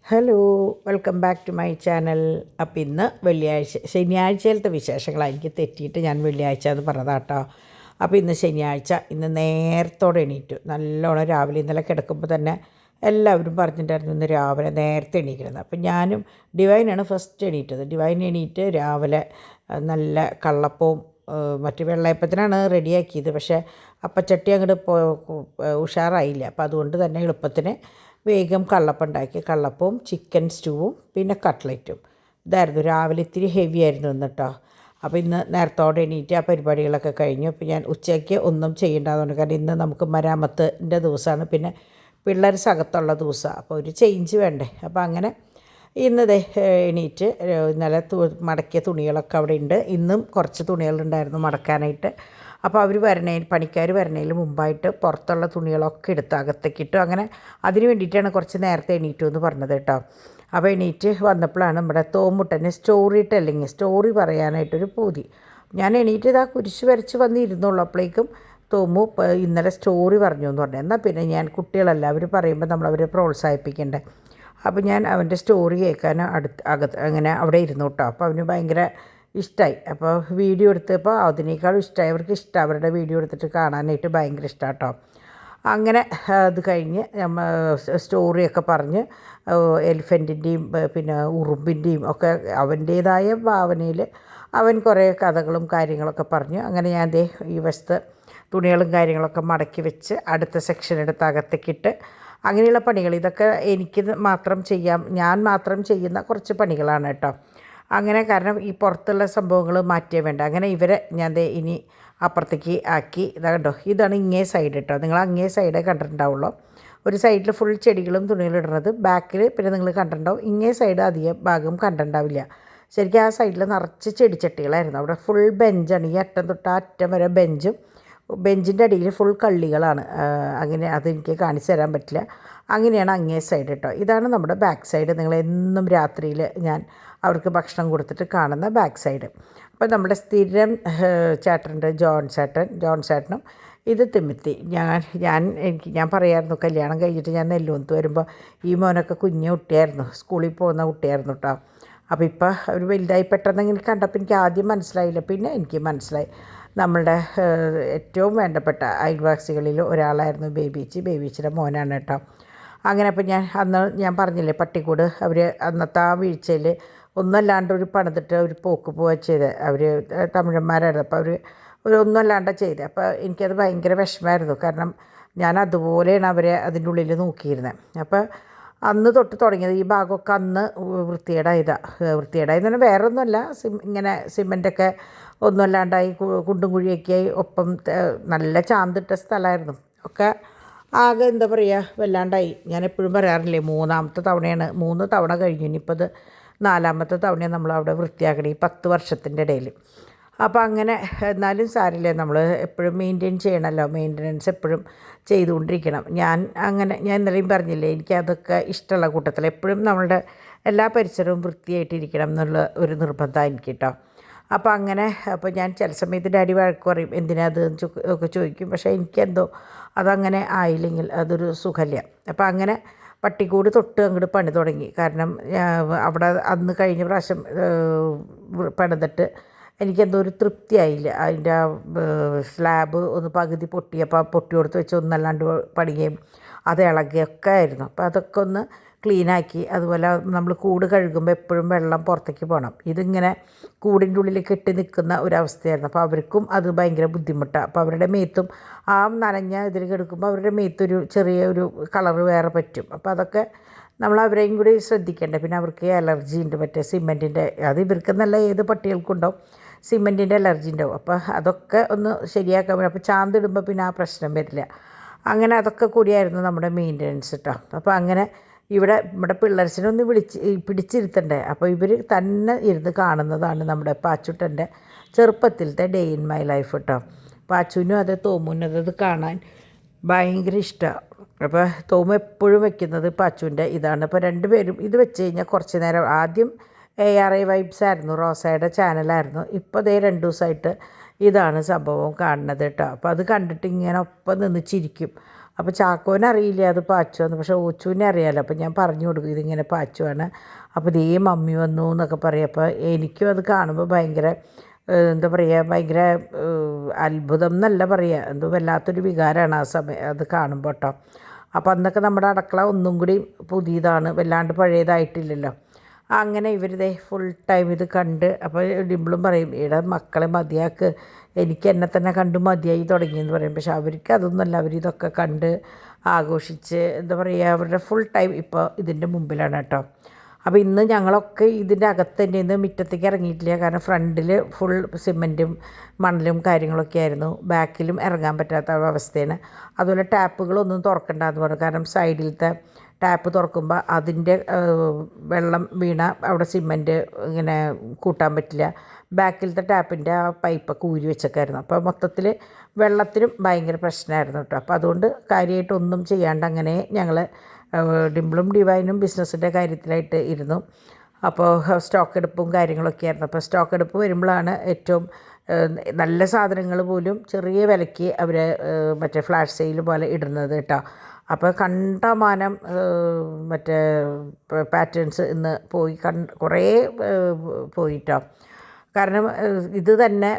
Hello, welcome back to my channel. അപ്പോൾ ഇന്ന് ശനിയാഴ്ചയിലത്തെ വിശേഷങ്ങളാണ്. എനിക്ക് തെറ്റിയിട്ട് ഞാൻ വെള്ളിയാഴ്ച എന്ന് പറഞ്ഞതാട്ടോ. അപ്പോൾ ഇന്ന് ശനിയാഴ്ച, ഇന്ന് നേരത്തോടെ എണീറ്റു. നല്ലോണം രാവിലെ ഇന്നലെ കിടക്കുമ്പോൾ തന്നെ എല്ലാവരും പറഞ്ഞിട്ടുണ്ടായിരുന്നു ഇന്ന് രാവിലെ നേരത്തെ എണീക്കുന്നത്. അപ്പം ഞാനും ഡിവൈനാണ് ഫസ്റ്റ് എണീറ്റത്. ഡിവൈൻ എണീറ്റ് രാവിലെ നല്ല കള്ളപ്പവും മറ്റ് വെള്ളയപ്പത്തിനാണ് റെഡിയാക്കിയത്. പക്ഷേ അപ്പച്ചട്ടി അങ്ങോട്ട് ഉഷാറായില്ല. അപ്പോൾ അതുകൊണ്ട് തന്നെ എളുപ്പത്തിന് വേഗം കള്ളപ്പം ഉണ്ടാക്കി. കള്ളപ്പവും ചിക്കൻ സ്റ്റൂവും പിന്നെ കട്ട്ലറ്റും. ഇതായിരുന്നു രാവിലെ. ഇത്തിരി ഹെവി ആയിരുന്നു ഇന്ന് കേട്ടോ. അപ്പോൾ ഇന്ന് നേരത്തോടെ എണീറ്റ് ആ പരിപാടികളൊക്കെ കഴിഞ്ഞു. അപ്പോൾ ഞാൻ ഉച്ചയ്ക്ക് ഒന്നും ചെയ്യേണ്ടതുകൊണ്ട്, കാരണം ഇന്ന് നമുക്ക് മരാമത്തിൻ്റെ ദിവസമാണ്, പിന്നെ പിള്ളേർ സകത്തുള്ള ദിവസമാണ്. അപ്പോൾ ഒരു ചേഞ്ച് വേണ്ടേ. അപ്പോൾ അങ്ങനെ ഇന്നതേ എണീറ്റ് ഇന്നലെ മടക്കിയ തുണികളൊക്കെ അവിടെ ഉണ്ട്. ഇന്നും കുറച്ച് തുണികളുണ്ടായിരുന്നു മടക്കാനായിട്ട്. അപ്പോൾ അവർ പണിക്കാർ വരണതിൽ മുമ്പായിട്ട് പുറത്തുള്ള തുണികളൊക്കെ എടുത്ത് അകത്തേക്കിട്ടു. അങ്ങനെ അതിന് വേണ്ടിയിട്ടാണ് കുറച്ച് നേരത്തെ എണീറ്റു എന്ന് പറഞ്ഞത് കേട്ടോ. അപ്പോൾ എണീറ്റ് വന്നപ്പോഴാണ് നമ്മുടെ തോമുട്ടന് സ്റ്റോറി പറയാനായിട്ടൊരു പൂതി. ഞാൻ എണീറ്റ് ഇതാ കുരിശ് വരച്ച് വന്നിരുന്നുള്ളൂ. അപ്പോഴേക്കും തോമു ഇന്നലെ സ്റ്റോറി പറഞ്ഞു എന്ന് പറഞ്ഞു. എന്നാൽ പിന്നെ ഞാൻ കുട്ടികളല്ല, അവർ പറയുമ്പോൾ നമ്മളവരെ പ്രോത്സാഹിപ്പിക്കണ്ടേ. അപ്പോൾ ഞാൻ അവൻ്റെ സ്റ്റോറി കേൾക്കാൻ അങ്ങനെ അവിടെ ഇരുന്നു കേട്ടോ. അപ്പോൾ അവന് ഭയങ്കര ഇഷ്ടമായി. അപ്പോൾ വീഡിയോ എടുത്തപ്പോൾ അതിനേക്കാളും ഇഷ്ടമായി. അവർക്ക് ഇഷ്ടം, അവരുടെ വീഡിയോ എടുത്തിട്ട് കാണാനായിട്ട് ഭയങ്കര ഇഷ്ടമാണ് കേട്ടോ. അങ്ങനെ അത് കഴിഞ്ഞ് സ്റ്റോറിയൊക്കെ പറഞ്ഞ് എലിഫൻറ്റിൻ്റെയും പിന്നെ ഉറുമ്പിൻ്റെയും ഒക്കെ അവൻ്റേതായ ഭാവനയിൽ അവൻ കുറേ കഥകളും കാര്യങ്ങളൊക്കെ പറഞ്ഞു. അങ്ങനെ ഞാൻ ഈ വശത്ത് തുണികളും കാര്യങ്ങളൊക്കെ മടക്കി വെച്ച് അടുത്ത സെക്ഷൻ എടുത്ത് അകത്തേക്കിട്ട് അങ്ങനെയുള്ള പണികൾ. ഇതൊക്കെ എനിക്ക് മാത്രം ഞാൻ മാത്രം ചെയ്യുന്ന കുറച്ച് പണികളാണ് കേട്ടോ. അങ്ങനെ കാരണം ഈ പുറത്തുള്ള സംഭവങ്ങൾ മാറ്റിയേ വേണ്ട. അങ്ങനെ ഇവരെ ഞാൻ ഇനി അപ്പുറത്തേക്ക് ആക്കി. ഇതാ കണ്ടോ, ഇതാണ് ഇങ്ങേ സൈഡ് കേട്ടോ. നിങ്ങൾ അങ്ങേ സൈഡേ കണ്ടിട്ടുണ്ടാവുള്ളൂ. ഒരു സൈഡിൽ ഫുൾ ചെടികളും തുണികളും ഇടുന്നത്, ബാക്കിൽ പിന്നെ നിങ്ങൾ കണ്ടിട്ടുണ്ടാവും. ഇങ്ങേ സൈഡ് അധികം ഭാഗം കണ്ടിട്ടുണ്ടാവില്ല. ശരിക്കും ആ സൈഡിൽ നിറച്ച് ചെടിച്ചട്ടികളായിരുന്നു. അവിടെ ഫുൾ ബെഞ്ചാണ്. ഈ അറ്റം തൊട്ട് ആ അറ്റം വരെ ബെഞ്ചിൻ്റെ അടിയിൽ ഫുൾ കള്ളികളാണ്. അങ്ങനെ അതെനിക്ക് കാണിച്ചു തരാൻ പറ്റില്ല. അങ്ങനെയാണ് അങ്ങേ സൈഡ് കേട്ടോ. ഇതാണ് നമ്മുടെ ബാക്ക് സൈഡ്. നിങ്ങൾ എന്നും രാത്രിയിൽ ഞാൻ അവർക്ക് ഭക്ഷണം കൊടുത്തിട്ട് കാണുന്ന ബാക്ക് സൈഡ്. അപ്പോൾ നമ്മുടെ സ്ഥിരം ചേട്ടനുണ്ട്, ജോൺ ചേട്ടനും ഇത് തിമിത്തി. ഞാൻ പറയായിരുന്നു, കല്യാണം കഴിഞ്ഞിട്ട് ഞാൻ നെല്ലുവന്ത് വരുമ്പോൾ ഈ മോനൊക്കെ കുഞ്ഞു കുട്ടിയായിരുന്നു, സ്കൂളിൽ പോകുന്ന കുട്ടിയായിരുന്നു കേട്ടോ. അപ്പോൾ ഇപ്പോൾ അവർ വലുതായി. പെട്ടെന്ന് ഇങ്ങനെ കണ്ടപ്പോൾ എനിക്ക് ആദ്യം മനസ്സിലായില്ല, പിന്നെ എനിക്ക് മനസ്സിലായി. നമ്മളുടെ ഏറ്റവും വേണ്ടപ്പെട്ട അയൽവാസികളിൽ ഒരാളായിരുന്നു ബേബീച്ചിയുടെ മോനാണ് കേട്ടോ. അങ്ങനെ അപ്പോൾ ഞാൻ പറഞ്ഞില്ലേ പട്ടിക്കൂട്, അവർ അന്നത്തെ ആ വീഴ്ചയിൽ ഒന്നല്ലാണ്ട് ഒരു പണിതിട്ട് ഒരു പോക്ക് പോവുക ചെയ്ത്. അവർ തമിഴന്മാരായിരുന്നു. അപ്പോൾ അവർ ഒന്നുമല്ലാണ്ട് ചെയ്ത്. അപ്പോൾ എനിക്കത് ഭയങ്കര വിഷമമായിരുന്നു. കാരണം ഞാൻ അതുപോലെയാണ് അവരെ അതിൻ്റെ ഉള്ളിൽ നോക്കിയിരുന്നത്. അപ്പോൾ അന്ന് തൊട്ട് തുടങ്ങിയത് ഈ ഭാഗമൊക്കെ അന്ന് വൃത്തികേടായതെന്ന് പറഞ്ഞാൽ വേറെ ഒന്നുമല്ല, ഇങ്ങനെ സിമെൻറ്റൊക്കെ ഒന്നുമല്ലാണ്ടായി കുണ്ടും കുഴിയൊക്കെ ആയി. ഒപ്പം നല്ല ചാന്തിട്ട സ്ഥലമായിരുന്നു. ഒക്കെ ആകെ എന്താ പറയുക, വല്ലാണ്ടായി. ഞാൻ എപ്പോഴും പറയാറില്ലേ, 3ാമത്തെ തവണയാണ്, 3 തവണ കഴിഞ്ഞു. ഇനിയിപ്പോൾ ഇത് 4ാമത്തെ തവണയാണ് നമ്മളവിടെ വൃത്തിയാക്കണം ഈ 10 വർഷത്തിൻ്റെ ഇടയിൽ. അപ്പോൾ അങ്ങനെ എന്നാലും സാരില്ലേ, നമ്മൾ എപ്പോഴും മെയിൻറ്റെയിൻ ചെയ്യണമല്ലോ. മെയിൻ്റനൻസ് എപ്പോഴും ചെയ്തുകൊണ്ടിരിക്കണം. ഞാൻ ഇന്നലെയും പറഞ്ഞില്ലേ, എനിക്കതൊക്കെ ഇഷ്ടമുള്ള കൂട്ടത്തിൽ എപ്പോഴും നമ്മളുടെ എല്ലാ പരിസരവും വൃത്തിയായിട്ടിരിക്കണം എന്നുള്ള ഒരു നിർബന്ധമാണ് എനിക്ക് കേട്ടോ. അപ്പോൾ ഞാൻ ചില സമയത്ത് ഡാഡി വഴക്ക് പറയും, എന്തിനാ അത് ഒക്കെ ചോദിക്കും. പക്ഷേ എനിക്കെന്തോ അതങ്ങനെ ആയില്ലെങ്കിൽ അതൊരു സുഖമില്ല. അപ്പോൾ അങ്ങനെ പട്ടിക്കൂട് തൊട്ട് അങ്ങോട്ട് പണി തുടങ്ങി. കാരണം അവിടെ അന്ന് കഴിഞ്ഞ പ്രാവശ്യം പണിതിട്ട് എനിക്കെന്തോ ഒരു തൃപ്തിയായില്ല. അതിൻ്റെ ആ സ്ലാബ് ഒന്ന് പകുതി പൊട്ടിയപ്പോൾ പൊട്ടി കൊടുത്ത് വെച്ച് ഒന്നല്ലാണ്ട് പണിയുകയും അത് ഇളകിയൊക്കെ ആയിരുന്നു. അപ്പോൾ അതൊക്കെ ഒന്ന് ക്ലീനാക്കി. അതുപോലെ നമ്മൾ കൂട് കഴുകുമ്പോൾ എപ്പോഴും വെള്ളം പുറത്തേക്ക് പോകണം. ഇതിങ്ങനെ കൂടിൻ്റെ ഉള്ളിൽ കെട്ടി നിൽക്കുന്ന ഒരവസ്ഥയായിരുന്നു. അപ്പോൾ അവർക്കും അത് ഭയങ്കര ബുദ്ധിമുട്ടാണ്. അപ്പോൾ അവരുടെ മേത്തും ആ നനഞ്ഞ ഇതിൽ കിടക്കുമ്പോൾ അവരുടെ മേത്തൊരു ചെറിയൊരു കളറ് വേറെ പറ്റും. അപ്പോൾ അതൊക്കെ നമ്മൾ അവരെയും കൂടി ശ്രദ്ധിക്കേണ്ടേ. പിന്നെ അവർക്ക് അലർജി ഉണ്ട്, മറ്റേ സിമെൻറ്റിൻ്റെ. അത് ഇവർക്കെന്നല്ല, ഏത് പട്ടികൾക്കുണ്ടാവും സിമെൻറ്റിൻ്റെ അലർജി ഉണ്ടാവും. അപ്പോൾ അതൊക്കെ ഒന്ന് ശരിയാക്കാൻ പറ്റും. അപ്പോൾ ചാന്തിടുമ്പോൾ പിന്നെ ആ പ്രശ്നം വരില്ല. അങ്ങനെ അതൊക്കെ കൂടിയായിരുന്നു നമ്മുടെ മെയിൻ്റനൻസ് കേട്ടോ. അപ്പോൾ അങ്ങനെ നമ്മുടെ പിള്ളേർസിനെ ഒന്ന് പിടിച്ചിരുത്തണ്ടേ. അപ്പോൾ ഇവർ തന്നെ ഇരുന്ന് കാണുന്നതാണ് നമ്മുടെ പാച്ചുട്ടൻ്റെ ചെറുപ്പത്തിലത്തെ ഡേ ഇൻ മൈ ലൈഫ് കേട്ടോ. പാച്ചുവിനും അത് തോമുനും അത് കാണാൻ ഭയങ്കര ഇഷ്ടമാണ്. അപ്പോൾ തോമു എപ്പോഴും വെക്കുന്നത് പാച്ചുവിൻ്റെ ഇതാണ്. അപ്പോൾ രണ്ടുപേരും ഇത് വെച്ച് കഴിഞ്ഞാൽ കുറച്ച് നേരം, ആദ്യം ARI വൈബ്സ് ആയിരുന്നു, റോസയുടെ ചാനലായിരുന്നു. ഇപ്പോൾ 2 ദിവസമായിട്ട് ഇതാണ് സംഭവം കാണുന്നത് കേട്ടോ. അപ്പോൾ അത് കണ്ടിട്ട് ഇങ്ങനെ ഒപ്പം നിന്ന് ചിരിക്കും. അപ്പോൾ ചാക്കോനറിയില്ല അത് പാച്ചുവാന്ന്, പക്ഷേ ഓച്ചുവിനെ അറിയാമല്ലോ. അപ്പോൾ ഞാൻ പറഞ്ഞു കൊടുക്കും ഇതിങ്ങനെ പാച്ചുവാണ്. അപ്പോൾ ഇതേ മമ്മി വന്നു എന്നൊക്കെ പറയും. അപ്പോൾ എനിക്കും അത് കാണുമ്പോൾ ഭയങ്കര എന്താ പറയുക, ഭയങ്കര അത്ഭുതം എന്നല്ല പറയുക, എന്തോ വല്ലാത്തൊരു വികാരമാണ് ആ സമയം അത് കാണുമ്പോൾ കേട്ടോ. അപ്പോൾ അന്നൊക്കെ നമ്മുടെ അടുക്കള ഒന്നും കൂടി പുതിയതാണ്, വല്ലാണ്ട് പഴയതായിട്ടില്ലല്ലോ. അങ്ങനെ ഇവരിതേ ഫുൾ ടൈം ഇത് കണ്ട്. അപ്പോൾ ഡിംപിളും പറയും ഇവിടെ മക്കളെ മതിയാക്ക്, എനിക്ക് എന്നെ തന്നെ കണ്ട് മതിയായി തുടങ്ങിയെന്ന് പറയും. പക്ഷെ അവർക്ക് അതൊന്നുമല്ല, അവരിതൊക്കെ കണ്ട് ആഘോഷിച്ച് എന്താ പറയുക, അവരുടെ ഫുൾ ടൈം ഇപ്പോൾ ഇതിൻ്റെ മുമ്പിലാണ് കേട്ടോ. അപ്പോൾ ഇന്ന് ഞങ്ങളൊക്കെ ഇതിൻ്റെ അകത്ത് തന്നെയാണ്, മുറ്റത്തേക്ക് ഇറങ്ങിയിട്ടില്ല. കാരണം ഫ്രണ്ടിൽ ഫുൾ സിമെൻറ്റും മണലും കാര്യങ്ങളൊക്കെ ആയിരുന്നു, ബാക്കിലും ഇറങ്ങാൻ പറ്റാത്ത അവസ്ഥയാണ്. അതുപോലെ ടാപ്പുകളൊന്നും തുറക്കണ്ടെന്ന് പറഞ്ഞു, കാരണം സൈഡിലത്തെ ടാപ്പ് തുറക്കുമ്പോൾ അതിൻ്റെ വെള്ളം വീണ അവിടെ സിമെൻറ്റ് ഇങ്ങനെ കൂട്ടാൻ പറ്റില്ല. ബാക്കിലത്തെ ടാപ്പിൻ്റെ ആ പൈപ്പൊക്കെ ഊരി വെച്ചൊക്കെയായിരുന്നു. അപ്പോൾ മൊത്തത്തിൽ വെള്ളത്തിനും ഭയങ്കര പ്രശ്നമായിരുന്നു കേട്ടോ. അപ്പോൾ അതുകൊണ്ട് കാര്യമായിട്ടൊന്നും ചെയ്യാണ്ട് അങ്ങനെ ഞങ്ങൾ ഡിംപിളും ഡിവൈനും ബിസിനസ്സിൻ്റെ കാര്യത്തിലായിട്ട് ഇരുന്നു. അപ്പോൾ സ്റ്റോക്ക് എടുപ്പും കാര്യങ്ങളൊക്കെ ആയിരുന്നു. അപ്പോൾ സ്റ്റോക്ക് എടുപ്പ് വരുമ്പോഴാണ് ഏറ്റവും നല്ല സാധനങ്ങൾ പോലും ചെറിയ വിലയ്ക്ക് അവർ മറ്റേ ഫ്ലാഷ് സെയിൽ പോലെ ഇടുന്നത് കേട്ടോ. അപ്പോൾ കണ്ടമാനം മറ്റേ പാറ്റേൺസ് ഇന്ന് പോയി കുറേ പോയിട്ടോ. കാരണം ഇത് തന്നെ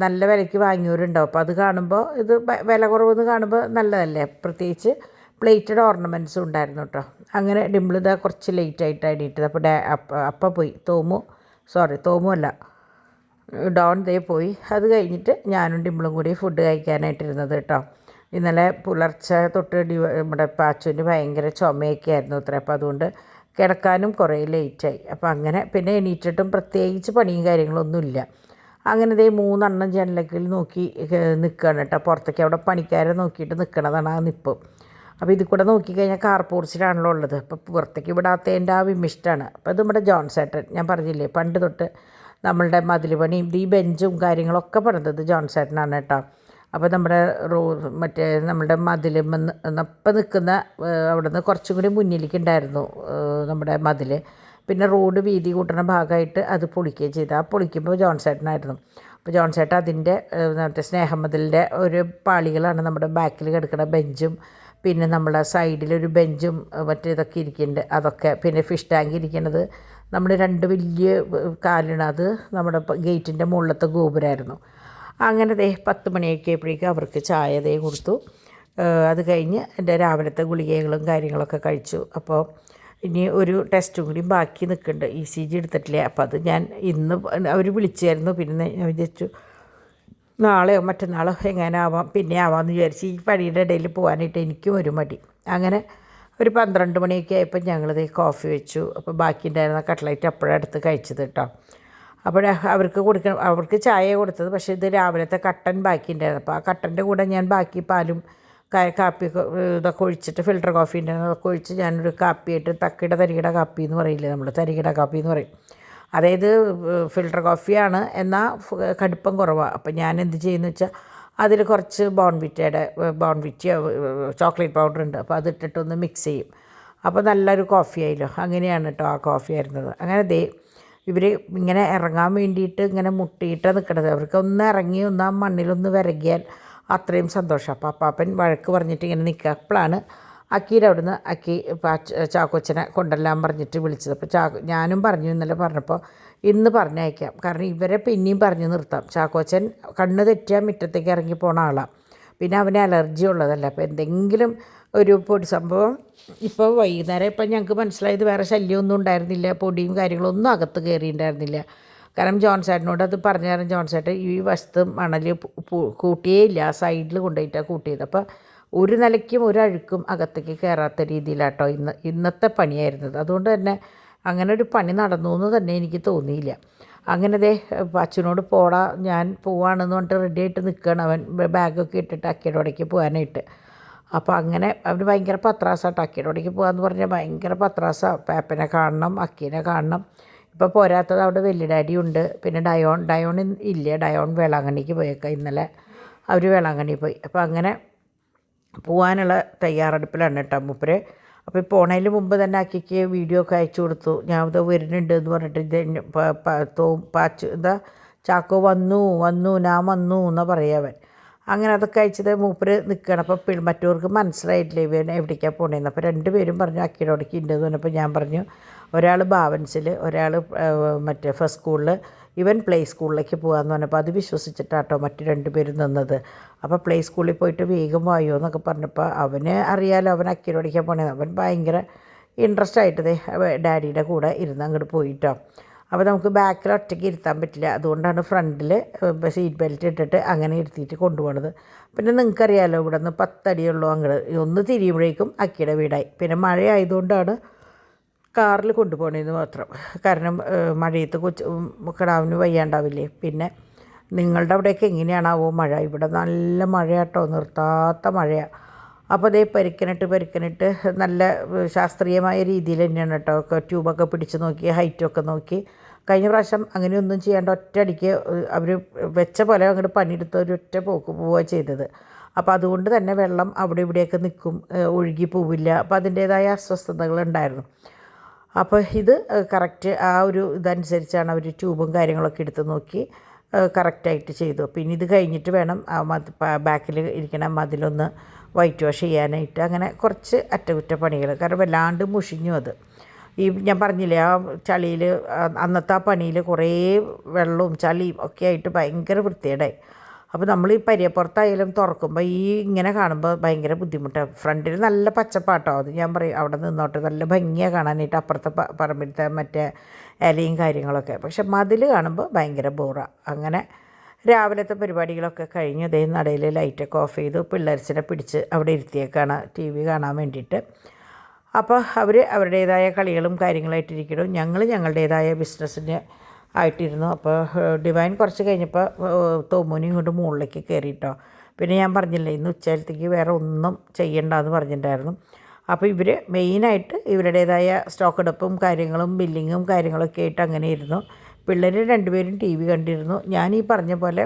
നല്ല വിലയ്ക്ക് വാങ്ങിയവരുണ്ടാവും. അപ്പോൾ അത് കാണുമ്പോൾ ഇത് വില കുറവെന്ന് കാണുമ്പോൾ നല്ലതല്ലേ. പ്രത്യേകിച്ച് പ്ലേറ്റഡ് ഓർണമെൻറ്റ്സും ഉണ്ടായിരുന്നു കേട്ടോ. അങ്ങനെ ഡിംപിൾ ഇതാ കുറച്ച് ലേറ്റായിട്ടാണ് എണീറ്റത്. അപ്പോൾ അപ്പം പോയി തോമു അല്ല ഡോൺ ദേ പോയി. അത് കഴിഞ്ഞിട്ട് ഞാനും ഡിംപിളും കൂടി ഫുഡ് കഴിക്കാനായിട്ടിരുന്നത് കേട്ടോ. ഇന്നലെ പുലർച്ചെ തൊട്ട് നമ്മുടെ പാച്ചുവിന് ഭയങ്കര ചുമയൊക്കെ ആയിരുന്നു അത്ര. അപ്പോൾ അതുകൊണ്ട് കിടക്കാനും കുറേ ലേറ്റായി. അപ്പോൾ അങ്ങനെ പിന്നെ എണീറ്റിട്ടും പ്രത്യേകിച്ച് പണിയും കാര്യങ്ങളൊന്നുമില്ല. അങ്ങനെ ദേ 3 എണ്ണം ജനലക്കിൽ നോക്കി നിൽക്കുകയാണ് കേട്ടോ. പുറത്തേക്ക് അവിടെ പണിക്കാരെ നോക്കിയിട്ട് നിൽക്കണതാണ് ആ നിപ്പ്. അപ്പോൾ ഇതിൽ കൂടെ നോക്കിക്കഴിഞ്ഞാൽ കാർ പോർച്ചിലാണല്ലോ ഉള്ളത്. അപ്പോൾ പുറത്തേക്ക് വിടാത്തതിൻ്റെ ആ വിമിഷ്ടമാണ്. അപ്പോൾ ഇത് നമ്മുടെ ജോൺസേട്ടൻ, ഞാൻ പറഞ്ഞില്ലേ പണ്ട് തൊട്ട് നമ്മളുടെ മതിൽ പണിയും ഈ ബെഞ്ചും കാര്യങ്ങളൊക്കെ പറഞ്ഞത് ജോൺസേട്ടനാണ് കേട്ടോ. അപ്പോൾ നമ്മുടെ മറ്റേ നമ്മുടെ മതിലുമ്മപ്പം നിൽക്കുന്ന അവിടെ നിന്ന് കുറച്ചും കൂടി മുന്നിലേക്ക് ഉണ്ടായിരുന്നു നമ്മുടെ മതിൽ. പിന്നെ റോഡ് വീതി കൂട്ടുന്ന ഭാഗമായിട്ട് അത് പൊളിക്കുകയും ചെയ്തു. ആ പൊളിക്കുമ്പോൾ ജോൺസേട്ടനായിരുന്നു. അപ്പോൾ ജോൺസേട്ടൻ അതിൻ്റെ മറ്റേ സ്നേഹമതിലിൻ്റെ ഒരു പാളികളാണ് നമ്മുടെ ബാക്കിൽ കിടക്കുന്ന ബെഞ്ചും, പിന്നെ നമ്മുടെ സൈഡിലൊരു ബെഞ്ചും മറ്റേതൊക്കെ ഇരിക്കുന്നുണ്ട് അതൊക്കെ. പിന്നെ ഫിഷ് ടാങ്ക് ഇരിക്കുന്നത് നമ്മൾ 2 വലിയ കാലാണ്, അത് നമ്മുടെ ഗേറ്റിൻ്റെ മുകളിലത്തെ ഗോപുരമായിരുന്നു. അങ്ങനെ 10 മണിയൊക്കെ ആയപ്പോഴേക്കും അവർക്ക് ചായ കൊടുത്തു. അത് കഴിഞ്ഞ് എൻ്റെ രാവിലത്തെ ഗുളികകളും കാര്യങ്ങളൊക്കെ കഴിച്ചു. അപ്പോൾ ഇനി ഒരു ടെസ്റ്റും കൂടി ബാക്കി നിൽക്കുന്നുണ്ട്, ECG എടുത്തിട്ടില്ല. അപ്പോൾ അത് ഞാൻ ഇന്ന് അവർ വിളിച്ചായിരുന്നു. പിന്നെ ഞാൻ വിചാരിച്ചു നാളെയോ മറ്റന്നാളോ എങ്ങനെ ആവാം, പിന്നെ ആവാമെന്ന് വിചാരിച്ച്. ഈ പണിയുടെ ഇടയിൽ പോകാനായിട്ട് എനിക്കും ഒരു മടി. അങ്ങനെ ഒരു 12 മണിയൊക്കെ ആയപ്പോൾ ഞങ്ങളിത് കോഫി വെച്ചു. അപ്പോൾ ബാക്കി ഉണ്ടായിരുന്ന കട്ട്ലൈറ്റ് അപ്പോഴാണ് എടുത്ത് കഴിച്ചത് കേട്ടോ. അപ്പോൾ അവർക്ക് ചായ കൊടുത്തത്. പക്ഷേ ഇത് രാവിലത്തെ കട്ടൻ ബാക്കി ഉണ്ടായിരുന്നു. അപ്പോൾ ആ കട്ടൻ്റെ കൂടെ ഞാൻ ബാക്കി പാലും കാപ്പി ഇതൊക്കെ ഒഴിച്ചിട്ട് ഫിൽറ്റർ കോഫി ഉണ്ടായിരുന്നു, അതൊക്കെ ഒഴിച്ച് ഞാനൊരു കാപ്പിയായിട്ട് തരികിട കാപ്പി എന്ന് പറയില്ലേ നമ്മൾ, തരികിട കാപ്പി എന്ന് പറയും. അതായത് ഫിൽറ്റർ കോഫിയാണ് എന്നാൽ കടുപ്പം കുറവാണ്. അപ്പോൾ ഞാൻ എന്ത് ചെയ്യുന്നു വെച്ചാൽ അതിൽ കുറച്ച് ബോൺവിറ്റയോ ചോക്ലേറ്റ് പൗഡർ ഉണ്ട്, അപ്പോൾ അതിട്ടിട്ടൊന്ന് മിക്സ് ചെയ്യും. അപ്പോൾ നല്ലൊരു കോഫി ആയല്ലോ. അങ്ങനെയാണ് കേട്ടോ ആ കോഫി ആയിരുന്നത്. അങ്ങനെ ഇവർ ഇങ്ങനെ ഇറങ്ങാൻ വേണ്ടിയിട്ട് ഇങ്ങനെ മുട്ടിയിട്ടാണ് നിൽക്കണത്. അവർക്ക് ഒന്ന് ഇറങ്ങി ഒന്ന് ആ മണ്ണിലൊന്ന് വിരകിയാൽ അത്രയും സന്തോഷം. അപ്പോൾ അപ്പാപ്പൻ വഴക്ക് പറഞ്ഞിട്ട് ഇങ്ങനെ നിൽക്കുക. അപ്പോഴാണ് അക്കീൻ്റെ അവിടുന്ന് ചാക്കോച്ചനെ കൊണ്ടെല്ലാം പറഞ്ഞിട്ട് വിളിച്ചത്. അപ്പോൾ ഞാനും പറഞ്ഞു ഇന്നലെ പറഞ്ഞപ്പോൾ ഇന്ന് പറഞ്ഞയക്കാം, കാരണം ഇവരെ പിന്നെയും പറഞ്ഞു നിർത്താം. ചാക്കോച്ചൻ കണ്ണ് തെറ്റിയാൽ മുറ്റത്തേക്ക് ഇറങ്ങി പോണ ആളാണ്. പിന്നെ അവന് അലർജി ഉള്ളതല്ല. അപ്പോൾ എന്തെങ്കിലും ഒരു പൊടി സംഭവം ഇപ്പോൾ വൈകുന്നേരം ഇപ്പം ഞങ്ങൾക്ക് മനസ്സിലായത് വേറെ ശല്യമൊന്നും ഉണ്ടായിരുന്നില്ല, പൊടിയും കാര്യങ്ങളൊന്നും അകത്ത് കയറിയിട്ടുണ്ടായിരുന്നില്ല. കാരണം ജോൺസേട്ടനോട് അത് പറഞ്ഞു തരാൻ ജോൺസേട്ടൻ ഈ വശത്ത് മണൽ കൂട്ടിയേ ഇല്ല, ആ സൈഡിൽ കൊണ്ടുപോയിട്ടാണ് കൂട്ടിയത്. അപ്പോൾ ഒരു നിലയ്ക്കും ഒരഴുക്കും അകത്തേക്ക് കയറാത്ത രീതിയിലാട്ടോ ഇന്നത്തെ പണിയായിരുന്നത്. അതുകൊണ്ട് തന്നെ അങ്ങനെ ഒരു പണി നടന്നു എന്ന് തന്നെ എനിക്ക് തോന്നിയില്ല. അങ്ങനെ അച്ഛനോട് പോടാ ഞാൻ പോവാണെന്ന് പറഞ്ഞിട്ട് റെഡി ആയിട്ട് നിൽക്കുകയാണ്. അവൻ ബാഗൊക്കെ ഇട്ടിട്ട് അക്കയുടെ പോകാനായിട്ട്. അപ്പോൾ അങ്ങനെ അവർ ഭയങ്കര പത്രാസാട്ടോ. അക്കയുടെ പോകാമെന്ന് പറഞ്ഞാൽ ഭയങ്കര പത്രാസാണ്. പാപ്പനെ കാണണം, അക്കീനെ കാണണം. ഇപ്പോൾ പോരാത്തത് അവിടെ വലിയ ഡാഡി ഉണ്ട്, പിന്നെ ഡയോൺ ഇല്ല. ഡയോൺ വേളാങ്കണ്ണിക്ക് പോയേക്കാം. ഇന്നലെ അവർ വേളാങ്കണ്ണി പോയി. അപ്പോൾ അങ്ങനെ പോകാനുള്ള തയ്യാറെടുപ്പിലാണ് കേട്ടോ മൂപ്പര്. അപ്പോൾ ഈ പോണതിന് മുമ്പ് തന്നെ അക്കിക്ക് വീഡിയോ ഒക്കെ അയച്ചു കൊടുത്തു. ഞാൻ ഇത് വരുന്നുണ്ട് എന്ന് പറഞ്ഞിട്ട് ചാക്കോ വന്നു ഞാൻ വന്നു എന്നാ പറയാവൻ. അങ്ങനെ അതൊക്കെ അയച്ചത് മൂപ്പര് നിൽക്കുകയാണ്. അപ്പോൾ മറ്റവർക്ക് മനസ്സിലായിട്ടില്ല ഇവൻ എവിടേക്കാണ് പോണേന്ന്. അപ്പോൾ 2 പേരും പറഞ്ഞു അക്കിടോടേക്ക് ഉണ്ടെന്ന് പറഞ്ഞപ്പോൾ ഞാൻ പറഞ്ഞു ഒരാൾ ഭാവൻസിൽ, ഒരാൾ മറ്റേ ഫസ്റ്റ് സ്കൂളിൽ, ഇവൻ പ്ലേ സ്കൂളിലേക്ക് പോകാമെന്ന് പറഞ്ഞപ്പോൾ അത് വിശ്വസിച്ചിട്ടാട്ടോ മറ്റ് 2 പേരും നിന്നത്. അപ്പോൾ പ്ലേ സ്കൂളിൽ പോയിട്ട് വേഗം വായോ എന്നൊക്കെ പറഞ്ഞപ്പോൾ അവന് അറിയാലോ അവൻ അക്കിടോടേക്കാണ് പോണേന്ന്. അവൻ ഭയങ്കര ഇൻട്രസ്റ്റ് ആയിട്ട് ഡാഡിയുടെ കൂടെ ഇരുന്ന് അങ്ങോട്ട് പോയിട്ടോ. അപ്പോൾ നമുക്ക് ബാക്കിൽ ഒറ്റയ്ക്ക് ഇരുത്താൻ പറ്റില്ല, അതുകൊണ്ടാണ് ഫ്രണ്ടിൽ സീറ്റ് ബെൽറ്റ് ഇട്ടിട്ട് അങ്ങനെ ഇരുത്തിയിട്ട് കൊണ്ടുപോകണത്. പിന്നെ നിങ്ങൾക്കറിയാമല്ലോ ഇവിടെ നിന്ന് 10 അടിയുള്ളൂ അങ്ങോട്ട്, ഒന്ന് തിരിയുമ്പോഴേക്കും അക്കിയുടെ വീടായി. പിന്നെ മഴ ആയതുകൊണ്ടാണ് കാറിൽ കൊണ്ടുപോകണതെന്ന് മാത്രം. കാരണം മഴയത്ത് കിടാവിന് വയ്യാണ്ടാവില്ലേ. പിന്നെ നിങ്ങളുടെ അവിടെയൊക്കെ എങ്ങനെയാണാവോ മഴ? ഇവിടെ നല്ല മഴയാട്ടോ, നിർത്താത്ത മഴയാണ്. അപ്പോൾ അതേ പരിക്കനിട്ട് നല്ല ശാസ്ത്രീയമായ രീതിയിൽ തന്നെയാണ് കേട്ടോ ട്യൂബൊക്കെ പിടിച്ച് നോക്കി, ഹൈറ്റൊക്കെ നോക്കി. കഴിഞ്ഞ പ്രാവശ്യം അങ്ങനെയൊന്നും ചെയ്യാണ്ട് ഒറ്റയടിക്ക് അവർ വെച്ച പോലെ അങ്ങോട്ട് പണിയെടുത്ത് ഒരൊറ്റ പോക്ക് പോവുക ചെയ്തത്. അപ്പോൾ അതുകൊണ്ട് തന്നെ വെള്ളം അവിടെ ഇവിടെയൊക്കെ നിൽക്കും, ഒഴുകി പോവില്ല. അപ്പോൾ അതിൻ്റേതായ അസ്വസ്ഥതകളുണ്ടായിരുന്നു. അപ്പോൾ ഇത് കറക്റ്റ് ആ ഒരു ഇതനുസരിച്ചാണ് അവർ ട്യൂബും കാര്യങ്ങളൊക്കെ എടുത്ത് നോക്കി കറക്റ്റായിട്ട് ചെയ്തു. പിന്നെ ഇത് കഴിഞ്ഞിട്ട് വേണം ആ ബാക്കിൽ ഇരിക്കണ മതിലൊന്ന് വൈറ്റ് വാഷ് ചെയ്യാനായിട്ട്. അങ്ങനെ കുറച്ച് അറ്റകുറ്റപ്പണികൾ, കാരണം വല്ലാണ്ട് മുഷിഞ്ഞു അത്. ഞാൻ പറഞ്ഞില്ലേ ആ ചളിയിൽ അന്നത്തെ ആ പണിയിൽ കുറേ വെള്ളവും ചളിയും ഒക്കെ ആയിട്ട് ഭയങ്കര വൃത്തികേടായി. അപ്പോൾ നമ്മൾ ഈ പരിയപ്പുറത്തായാലും തുറക്കുമ്പോൾ ഇങ്ങനെ കാണുമ്പോൾ ഭയങ്കര ബുദ്ധിമുട്ടാണ്. ഫ്രണ്ടിൽ നല്ല പച്ചപ്പാട്ടോ, അത് ഞാൻ പറയും അവിടെ നിന്നോട്ട് നല്ല ഭംഗിയാണ് കാണാനായിട്ട്, അപ്പുറത്തെ പറമ്പിലത്തെ മറ്റേ ഇലയും കാര്യങ്ങളൊക്കെ. പക്ഷെ മതിൽ കാണുമ്പോൾ ഭയങ്കര ബോറാണ്. അങ്ങനെ രാവിലത്തെ പരിപാടികളൊക്കെ കഴിഞ്ഞ് അതേ നടയിൽ ലൈറ്റൊക്കെ ഓഫ് ചെയ്തു പിള്ളേർച്ചിനെ പിടിച്ച് അവിടെ ഇരുത്തിയേക്കാണ് TV കാണാൻ വേണ്ടിയിട്ട്. അപ്പോൾ അവർ അവരുടേതായ കളികളും കാര്യങ്ങളായിട്ടിരിക്കണം, ഞങ്ങൾ ഞങ്ങളുടേതായ ബിസിനസ്സിന് ആയിട്ടിരുന്നു. അപ്പോൾ ഡിവൈൻ കുറച്ച് കഴിഞ്ഞപ്പോൾ തോമൂനി ഇങ്ങോട്ട് മുകളിലേക്ക് കയറിയിട്ടോ. പിന്നെ ഞാൻ പറഞ്ഞില്ലേ ഇന്ന് ഉച്ചയിലത്തേക്ക് വേറെ ഒന്നും ചെയ്യണ്ടെന്ന് പറഞ്ഞിട്ടുണ്ടായിരുന്നു. അപ്പോൾ ഇവർ മെയിനായിട്ട് ഇവരുടേതായ സ്റ്റോക്ക് എടുപ്പും കാര്യങ്ങളും ബില്ലിങ്ങും കാര്യങ്ങളൊക്കെ ആയിട്ട് അങ്ങനെ ഇരുന്നു. പിള്ളേർ 2 പേരും TV കണ്ടിരുന്നു. ഞാൻ ഈ പറഞ്ഞ പോലെ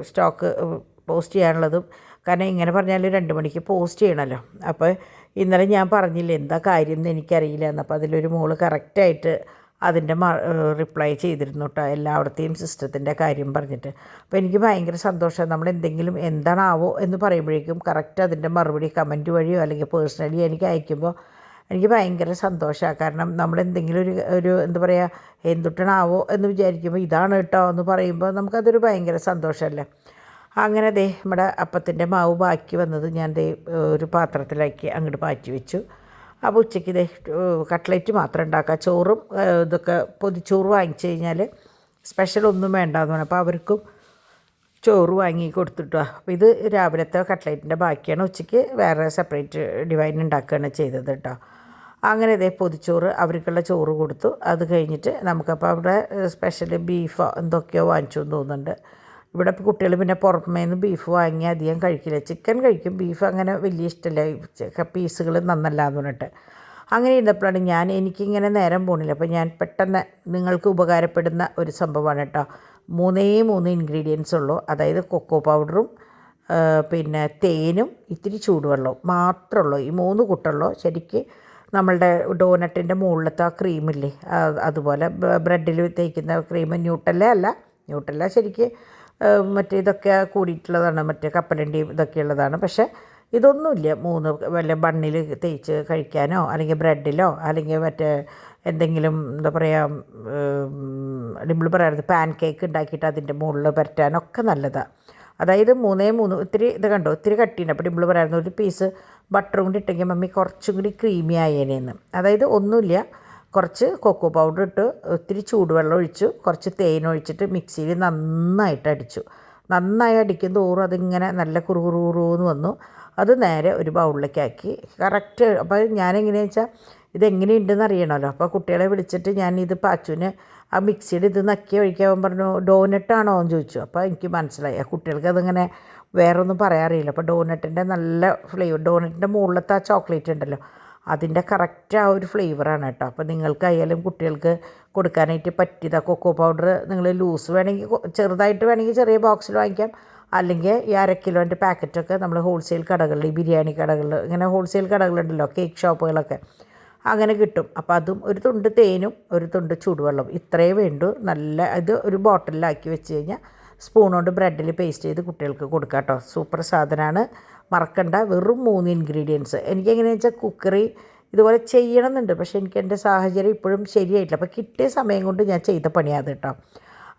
സ്റ്റോക്ക് പോസ്റ്റ് ചെയ്യാനുള്ളതും, കാരണം ഇങ്ങനെ പറഞ്ഞാൽ 2 മണിക്ക് പോസ്റ്റ് ചെയ്യണമല്ലോ. അപ്പോൾ ഇന്നലെ ഞാൻ പറഞ്ഞില്ല എന്താ കാര്യം എന്ന് എനിക്കറിയില്ല എന്ന്. അപ്പോൾ അതിലൊരു മോള് കറക്റ്റായിട്ട് അതിൻ്റെ റിപ്ലൈ ചെയ്തിരുന്നു കേട്ടോ, എല്ലായിടത്തെയും സിസ്റ്റത്തിൻ്റെ കാര്യം പറഞ്ഞിട്ട്. അപ്പോൾ എനിക്ക് ഭയങ്കര സന്തോഷമാണ്. നമ്മളെന്തെങ്കിലും എന്താണാവോ എന്ന് പറയുമ്പോഴേക്കും കറക്റ്റ് അതിൻ്റെ മറുപടി കമൻറ്റ് വഴിയോ അല്ലെങ്കിൽ പേഴ്സണലി എനിക്ക് അയക്കുമ്പോൾ എനിക്ക് ഭയങ്കര സന്തോഷമാണ്. കാരണം നമ്മളെന്തെങ്കിലും ഒരു എന്താ പറയുക എന്തുട്ടണാവോ എന്ന് വിചാരിക്കുമ്പോൾ ഇതാണ് കേട്ടോ എന്ന് പറയുമ്പോൾ നമുക്കതൊരു ഭയങ്കര സന്തോഷമല്ലേ. അങ്ങനെ നമ്മുടെ അപ്പത്തിൻ്റെ മാവ് ബാക്കി വന്നത് ഞാൻ ഒരു പാത്രത്തിലാക്കി അങ്ങോട്ട് മാറ്റി വെച്ചു. അപ്പോൾ ഉച്ചയ്ക്ക് കട്ട്ലറ്റ് മാത്രം ഉണ്ടാക്കുക, ചോറും ഇതൊക്കെ പൊതിച്ചോറ് വാങ്ങിച്ചു കഴിഞ്ഞാൽ സ്പെഷ്യൽ ഒന്നും വേണ്ടാന്ന് പറഞ്ഞു. അപ്പോൾ അവർക്കും ചോറ് വാങ്ങി കൊടുത്തിട്ടോ. അപ്പോൾ ഇത് രാവിലത്തെ കട്ട്ലറ്റിൻ്റെ ബാക്കിയാണ്. ഉച്ചയ്ക്ക് വേറെ സെപ്പറേറ്റ് ഡിവൈൻ ഉണ്ടാക്കുകയാണ് ചെയ്തത് കേട്ടോ. അങ്ങനെ പൊതിച്ചോറ് അവർക്കുള്ള ചോറ് കൊടുത്തു. അത് കഴിഞ്ഞിട്ട് നമുക്കപ്പോൾ അവിടെ സ്പെഷ്യൽ ബീഫോ എന്തൊക്കെയോ വാങ്ങിച്ചു എന്ന് തോന്നുന്നുണ്ട്. ഇവിടെ കുട്ടികൾ പിന്നെ പുറമേന്ന് ബീഫ് വാങ്ങി അധികം കഴിക്കില്ല, ചിക്കൻ കഴിക്കും, ബീഫ് അങ്ങനെ വലിയ ഇഷ്ടമില്ല, പീസുകൾ നന്നല്ല എന്ന് പറഞ്ഞിട്ട്. അങ്ങനെ ഇരുന്നപ്പോഴാണ് എനിക്കിങ്ങനെ നേരം പോണില്ല. അപ്പോൾ ഞാൻ പെട്ടെന്ന് നിങ്ങൾക്ക് ഉപകാരപ്പെടുന്ന ഒരു സംഭവമാണ് കേട്ടോ. 3 ഇൻഗ്രീഡിയൻസ് ഉള്ളൂ. അതായത് കൊക്കോ പൗഡറും പിന്നെ തേനും ഇത്തിരി ചൂടുവെള്ളവും മാത്രമേ ഉള്ളൂ. ഈ 3 കൂട്ടുള്ളൂ. ശരിക്ക് നമ്മളുടെ ഡോനറ്റിൻ്റെ മുകളിലത്തെ ആ ക്രീമില്ലേ, അതുപോലെ ബ്രെഡിൽ തേക്കുന്ന ക്രീം, ന്യൂട്ടല്ല ശരിക്ക് മറ്റേ ഇതൊക്കെ കൂടിയിട്ടുള്ളതാണ്, മറ്റേ കപ്പലണ്ടിയും ഇതൊക്കെ ഉള്ളതാണ്. പക്ഷേ ഇതൊന്നുമില്ല. 3 വല്ല ബണ്ണിൽ തേച്ച് കഴിക്കാനോ അല്ലെങ്കിൽ ബ്രെഡിലോ അല്ലെങ്കിൽ മറ്റേ എന്തെങ്കിലും എന്താ പറയുക നമ്മൾ പറയുന്നത് പാൻ കേക്ക് ഉണ്ടാക്കിയിട്ട് അതിൻ്റെ മുകളിൽ പരറ്റാനൊക്കെ നല്ലതാണ്. അതായത് 3 ഇത്തിരി ഇത് കണ്ടോ, ഇത്തിരി കട്ടിയുണ്ട്. അപ്പോൾ നമ്മൾ പറയുന്നത് ഒരു പീസ് ബട്ടറും കൂടി ഇട്ടെങ്കിൽ മമ്മി കുറച്ചും കൂടി ക്രീമി ആയേനെന്ന്. അതായത് ഒന്നുമില്ല, കുറച്ച് കൊക്കോ പൗഡർ ഇട്ട് ഒത്തിരി ചൂടുവെള്ളം ഒഴിച്ചു, കുറച്ച് തേൻ ഒഴിച്ചിട്ട് മിക്സിയിൽ നന്നായിട്ട് അടിച്ചു. നന്നായി അടിക്കും തോറും അതിങ്ങനെ നല്ല കുറുകുറുന്ന് വന്നു. അത് നേരെ ഒരു ബൗളിലേക്ക് ആക്കി കറക്റ്റ്. അപ്പോൾ ഞാനെങ്ങനെയാണെന്ന് വെച്ചാൽ ഇതെങ്ങനെയുണ്ടെന്ന് അറിയണമല്ലോ. അപ്പോൾ കുട്ടികളെ വിളിച്ചിട്ട് ഇത് പാച്ചുവിന് ആ മിക്സിയുടെ ഇത് നക്കി ഒഴിക്കാൻ പറഞ്ഞു. ഡോനറ്റാണോ എന്ന് ചോദിച്ചു. അപ്പോൾ എനിക്ക് മനസ്സിലായി കുട്ടികൾക്ക് അതിങ്ങനെ വേറൊന്നും പറയാറിയില്ല. അപ്പോൾ ഡോനറ്റിൻ്റെ നല്ല ഫ്ലേവർ, ഡോനറ്റിൻ്റെ മുകളിലത്തെ ആ ചോക്ലേറ്റ് ഉണ്ടല്ലോ അതിൻ്റെ കറക്റ്റ് ആ ഒരു ഫ്ലേവറാണ് കേട്ടോ. അപ്പോൾ നിങ്ങൾക്കായാലും കുട്ടികൾക്ക് കൊടുക്കാനായിട്ട് പറ്റിയതാ. കൊക്കോ പൗഡർ നിങ്ങൾ ലൂസ് വേണമെങ്കിൽ ചെറുതായിട്ട് വേണമെങ്കിൽ ചെറിയ ബോക്സിൽ വാങ്ങിക്കാം, അല്ലെങ്കിൽ ഈ 1/2 കിലോൻ്റെ പാക്കറ്റൊക്കെ നമ്മൾ ഹോൾസെയിൽ കടകളിൽ, ഈ ബിരിയാണി കടകളിൽ, ഇങ്ങനെ ഹോൾസെയിൽ കടകളുണ്ടല്ലോ, കേക്ക് ഷോപ്പുകളൊക്കെ അങ്ങനെ കിട്ടും. അപ്പോൾ അതും ഒരു തുണ്ട് തേനും ഒരു തുണ്ട് ചൂടുവെള്ളം ഇത്രയേ വേണ്ടൂ. നല്ല ഇത് ഒരു ബോട്ടിലാക്കി വെച്ച് കഴിഞ്ഞാൽ സ്പൂൺ കൊണ്ട് ബ്രെഡിൽ പേസ്റ്റ് ചെയ്ത് കുട്ടികൾക്ക് കൊടുക്കുക കേട്ടോ. സൂപ്പർ സാധനമാണ്, മറക്കണ്ട. വെറും 3 ഇൻഗ്രീഡിയൻസ്. എനിക്കെങ്ങനെയാണെന്ന് വെച്ചാൽ കുക്കറി ഇതുപോലെ ചെയ്യണമെന്നുണ്ട്, പക്ഷേ എനിക്ക് എൻ്റെ സാഹചര്യം ഇപ്പോഴും ശരിയായിട്ടില്ല. അപ്പോൾ കിട്ടിയ സമയം കൊണ്ട് ഞാൻ ചെയ്ത പണിയാണ് കേട്ടോ.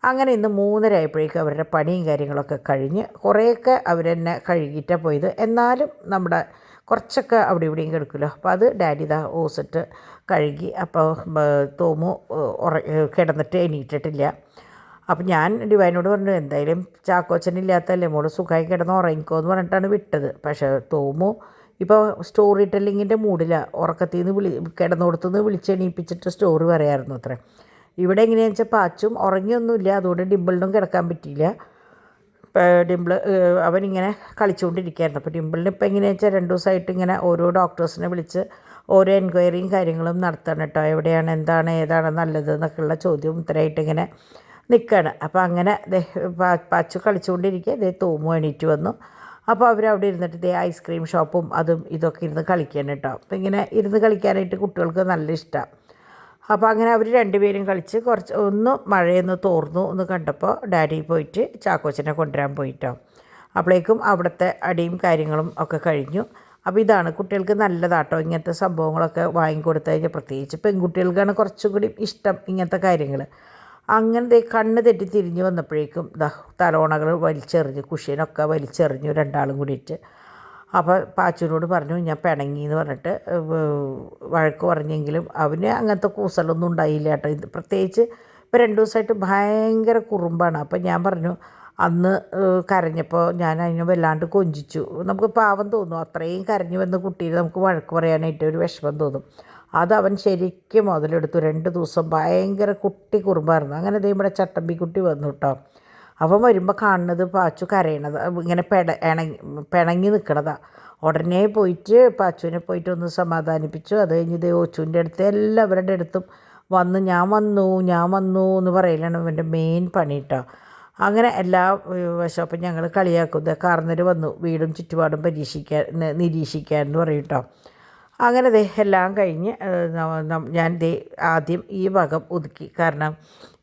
അങ്ങനെ ഇന്ന് 3:30 ആയപ്പോഴേക്കും അവരുടെ പണിയും കാര്യങ്ങളൊക്കെ കഴിഞ്ഞ് കുറേയൊക്കെ അവരെന്നെ കഴുകിയിട്ടാണ് പോയത്. എന്നാലും നമ്മുടെ കുറച്ചൊക്കെ അവിടെ ഇവിടെയും കിടക്കുമല്ലോ. അപ്പോൾ അത് ഡാഡി ഇതാ ഓസിട്ട് കഴുകി. അപ്പോൾ തോമു കിടന്നിട്ട് എണീറ്റിട്ടില്ല. അപ്പം ഞാൻ ഡിവൈനോട് പറഞ്ഞു, എന്തായാലും ചാക്കോച്ചനില്ലാത്തല്ലേ മോള് സുഖമായി കിടന്ന് ഉറങ്ങിക്കോ എന്ന് പറഞ്ഞിട്ടാണ് വിട്ടത്. പക്ഷേ തോമു ഇപ്പോൾ സ്റ്റോറി ടെല്ലിങ്ങിൻ്റെ മൂഡിലാണ്. ഉറക്കത്തിൽ നിന്ന് കിടന്നിടത്തുനിന്ന് വിളിച്ചെണീപ്പിച്ചിട്ട് സ്റ്റോറി പറയാമായിരുന്നു അത്രേ. ഇവിടെ എങ്ങനെയാണെന്ന് വെച്ചാൽ പാച്ചും ഉറങ്ങിയൊന്നുമില്ല, അതുകൊണ്ട് ഡിമ്പിളിനും കിടക്കാൻ പറ്റിയില്ല. ഡിമ്പിൾ അവനിങ്ങനെ കളിച്ചുകൊണ്ടിരിക്കുകയായിരുന്നു. അപ്പോൾ ഡിമ്പിളിന് ഇപ്പോൾ എങ്ങനെയാണെന്ന് വെച്ചാൽ 2 ദിവസമായിട്ട് ഇങ്ങനെ ഓരോ ഡോക്ടേഴ്സിനെ വിളിച്ച് ഓരോ എൻക്വയറിയും കാര്യങ്ങളും നടത്തണം കേട്ടോ. എവിടെയാണ്, എന്താണ്, ഏതാണ് നല്ലത് എന്നൊക്കെയുള്ള ചോദ്യവും ഉത്തരമായിട്ട് ഇങ്ങനെ നിൽക്കുകയാണ്. അപ്പോൾ അങ്ങനെ പാച്ചു കളിച്ചുകൊണ്ടിരിക്കുക. തോമു എണീറ്റ് വന്നു. അപ്പോൾ അവരവിടെ ഇരുന്നിട്ട് ഐസ്ക്രീം ഷോപ്പും അതും ഇതൊക്കെ ഇരുന്ന് കളിക്കാൻ കേട്ടോ. അപ്പോൾ ഇങ്ങനെ ഇരുന്ന് കളിക്കാനായിട്ട് കുട്ടികൾക്ക് നല്ല ഇഷ്ടമാണ്. അപ്പോൾ അങ്ങനെ അവർ 2 പേരും കളിച്ച് ഒന്ന് മഴയൊന്ന് തോർന്നു എന്ന് കണ്ടപ്പോൾ ഡാഡി പോയിട്ട് ചാക്കോച്ചനെ കൊണ്ടുവരാൻ പോയിട്ടോ. അപ്പോഴേക്കും അവിടുത്തെ അടിയും കാര്യങ്ങളും ഒക്കെ കഴിഞ്ഞു. അപ്പോൾ ഇതാണ് കുട്ടികൾക്ക് നല്ലതാട്ടോ ഇങ്ങനത്തെ സംഭവങ്ങളൊക്കെ വാങ്ങിക്കൊടുത്തു കഴിഞ്ഞാൽ. പ്രത്യേകിച്ച് പെൺകുട്ടികൾക്കാണ് കുറച്ചും കൂടി ഇഷ്ടം ഇങ്ങനത്തെ കാര്യങ്ങൾ. അങ്ങനെ കണ്ണ് തെറ്റി തിരിഞ്ഞ് വന്നപ്പോഴേക്കും തലോണകൾ വലിച്ചെറിഞ്ഞ് കുഷ്യനൊക്കെ വലിച്ചെറിഞ്ഞു 2 കൂടിയിട്ട്. അപ്പോൾ പാച്ചുവിനോട് പറഞ്ഞു ഞാൻ പിണങ്ങി എന്ന് പറഞ്ഞിട്ട് വഴക്ക് പറഞ്ഞെങ്കിലും അവന് അങ്ങനത്തെ കൂസലൊന്നും ഉണ്ടായില്ല കേട്ടോ. ഇത് പ്രത്യേകിച്ച് ഇപ്പോൾ 2 ദിവസമായിട്ട് ഭയങ്കര കുറുമ്പാണ്. അപ്പോൾ ഞാൻ പറഞ്ഞു, അന്ന് കരഞ്ഞപ്പോൾ ഞാൻ അതിനെ വല്ലാണ്ട് കൊഞ്ചിച്ചു. നമുക്ക് പാവം തോന്നും, അത്രയും കരഞ്ഞു വന്ന കുട്ടിയെ നമുക്ക് വഴക്ക് പറയാനായിട്ട് ഒരു വിഷമം തോന്നും. അതവൻ ശരിക്കും മുതലെടുത്തു. 2 ദിവസം ഭയങ്കര കുട്ടി കുറുമ്പായിരുന്നു. അങ്ങനെ ഇവിടെ ചട്ടമ്പിക്കുട്ടി വന്നു കേട്ടോ. അവൻ വരുമ്പോൾ കാണുന്നത് പാച്ചു കരയണത്, ഇങ്ങനെ പിണങ്ങി നിൽക്കണതാണ്. ഉടനെ പോയിട്ട് പാച്ചുവിനെ പോയിട്ട് ഒന്ന് സമാധാനിപ്പിച്ചു. അത് കഴിഞ്ഞ് ഓച്ചുവിൻ്റെ അടുത്ത് എല്ലാവരുടെ അടുത്തും വന്ന് ഞാൻ വന്നു എന്ന് പറയലാണ് ഇവൻ്റെ മെയിൻ പണി കേട്ടോ. അങ്ങനെ എല്ലാ വശം. അപ്പം ഞങ്ങൾ കളിയാക്കും, കാർന്നർ വന്നു വീടും ചുറ്റുപാടും നിരീക്ഷിക്കാൻ എന്ന് പറയും കേട്ടോ. അങ്ങനെ എല്ലാം കഴിഞ്ഞ് ഞാൻ ആദ്യം ഈ വകം ഒതുക്കി. കാരണം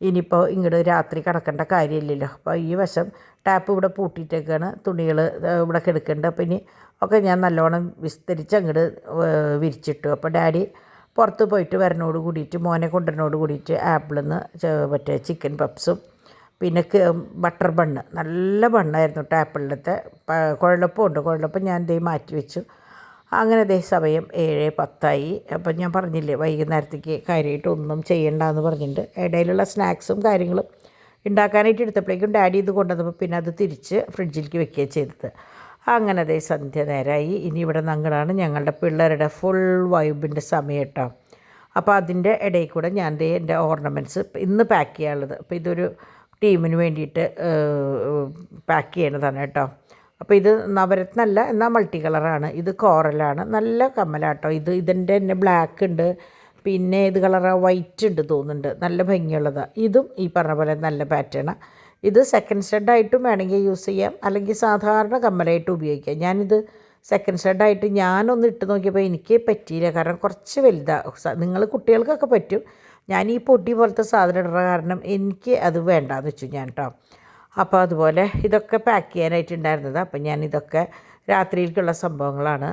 ഇനിയിപ്പോൾ ഇങ്ങോട്ട് രാത്രി കിടക്കേണ്ട കാര്യമില്ലല്ലോ. അപ്പോൾ ഈ വശം ടാപ്പ് ഇവിടെ പൂട്ടിയിട്ടേക്കാണ്, തുണികൾ ഇവിടെ കിടക്കുന്നുണ്ട്. അപ്പോൾ ഇനി ഒക്കെ ഞാൻ നല്ലോണം വിസ്തരിച്ച് അങ്ങോട്ട് വിരിച്ചിട്ടു. അപ്പോൾ ഡാഡി പുറത്ത് പോയിട്ട് വരണോട് കൂടിയിട്ട് മോനെ കൊണ്ടുവരണോട് കൂടിയിട്ട് ആപ്പിളിൽ നിന്ന് മറ്റേ ചിക്കൻ പപ്സും പിന്നെ ബട്ടർ ബണ്ണ്, നല്ല ബണ്ണായിരുന്നു ടാപ്പിളിലത്തെ. കുഴലപ്പം ഞാൻ മാറ്റി വെച്ചു. അങ്ങനെ സമയം 7:10 അപ്പം ഞാൻ പറഞ്ഞില്ലേ വൈകുന്നേരത്തേക്ക് കാര്യമായിട്ട് ഒന്നും ചെയ്യണ്ടെന്ന് പറഞ്ഞിട്ടുണ്ട്. ഇടയിലുള്ള സ്നാക്സും കാര്യങ്ങളും ഉണ്ടാക്കാനായിട്ട് എടുത്തപ്പോഴേക്കും ഡാഡി ഇത് കൊണ്ടുവന്നപ്പോൾ പിന്നെ അത് തിരിച്ച് ഫ്രിഡ്ജിലേക്ക് വെക്കുകയാണ് ചെയ്തത്. അങ്ങനെ സന്ധ്യ നേരമായി. ഇനി ഇവിടെ ഞങ്ങളാണ് ഞങ്ങളുടെ പിള്ളേരുടെ ഫുൾ വൈബിൻ്റെ സമയം കേട്ടോ. അപ്പോൾ അതിൻ്റെ ഇടയിൽ കൂടെ ഞാൻ എൻ്റെ ഓർണമെൻറ്റ്സ് ഇന്ന് പാക്ക് ചെയ്യാനുള്ളത്. അപ്പോൾ ഇതൊരു ടീമിന് വേണ്ടിയിട്ട് പാക്ക് ചെയ്യണതാണ് കേട്ടോ. അപ്പോൾ ഇത് നവരത്നല്ല, എന്നാൽ മൾട്ടി കളറാണ്. ഇത് കോറലാണ്, നല്ല കമ്മലാട്ടോ. ഇതിൻ്റെ തന്നെ ബ്ലാക്ക് ഉണ്ട്, പിന്നെ ഇത് കളറാണ്, വൈറ്റ് ഉണ്ട് തോന്നുന്നുണ്ട്, നല്ല ഭംഗിയുള്ളതാണ്. ഇതും ഈ പറഞ്ഞ പോലെ നല്ല പാറ്റേണാണ്. ഇത് സെക്കൻഡ് സ്റ്റഡായിട്ടും വേണമെങ്കിൽ യൂസ് ചെയ്യാം, അല്ലെങ്കിൽ സാധാരണ കമ്മലായിട്ട് ഉപയോഗിക്കാം. ഞാനിത് സെക്കൻഡ് സ്റ്റഡായിട്ട് ഞാനൊന്ന് ഇട്ട് നോക്കിയപ്പോൾ എനിക്ക് പറ്റിയില്ല, കാരണം കുറച്ച് വലുതാണ്. നിങ്ങൾ കുട്ടികൾക്കൊക്കെ പറ്റും. ഞാൻ ഈ പൊടി പോലത്തെ സാധനം ഇടുന്ന കാരണം എനിക്ക് അത് വേണ്ടാന്ന് വെച്ചു ഞാൻ കേട്ടോ. അപ്പോൾ അതുപോലെ ഇതൊക്കെ പാക്ക് ചെയ്യാനായിട്ടുണ്ടായിരുന്നത്. അപ്പം ഞാനിതൊക്കെ രാത്രിയിലേക്കുള്ള സംഭവങ്ങളാണ്,